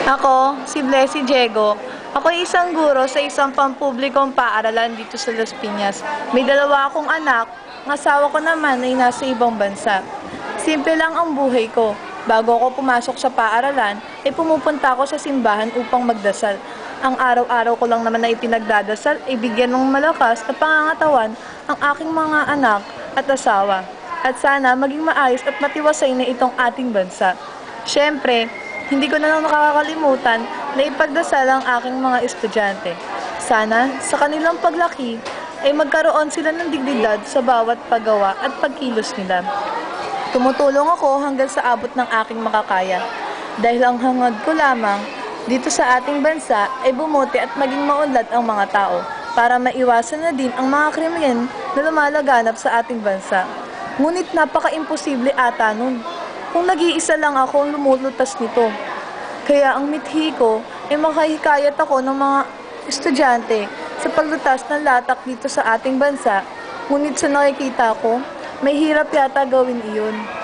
Ako, si Blessy Diego. Ako ay isang guro sa isang pampublikong paaralan dito sa Las Piñas. May dalawa akong anak, ang asawa ko naman ay nasa ibang bansa. Simple lang ang buhay ko. Bago ako pumasok sa paaralan, ay pumupunta ako sa simbahan upang magdasal. Ang araw-araw ko lang naman na ipinagdadasal ay bigyan ng malakas at pangangatawan ang aking mga anak at asawa. At sana maging maayos at matiwasay na itong ating bansa. Siyempre, hindi ko na lang nakakalimutan na ipagdasal ang aking mga estudyante. Sana, sa kanilang paglaki, ay magkaroon sila ng dignidad sa bawat paggawa at pagkilos nila. Tumutulong ako hanggang sa abot ng aking makakaya. Dahil ang hangad ko lamang dito sa ating bansa ay bumuti at maging maunlad ang mga tao para maiwasan na din ang mga krimen na lumalaganap sa ating bansa. Ngunit napaka-imposible ata nun kung nag-iisa lang ako ang lumulutas nito. Kaya ang mithi ko ay makahikayat ako ng mga estudyante sa paglutas ng latak dito sa ating bansa. Ngunit sa nakikita ko, may hirap yata gawin iyon.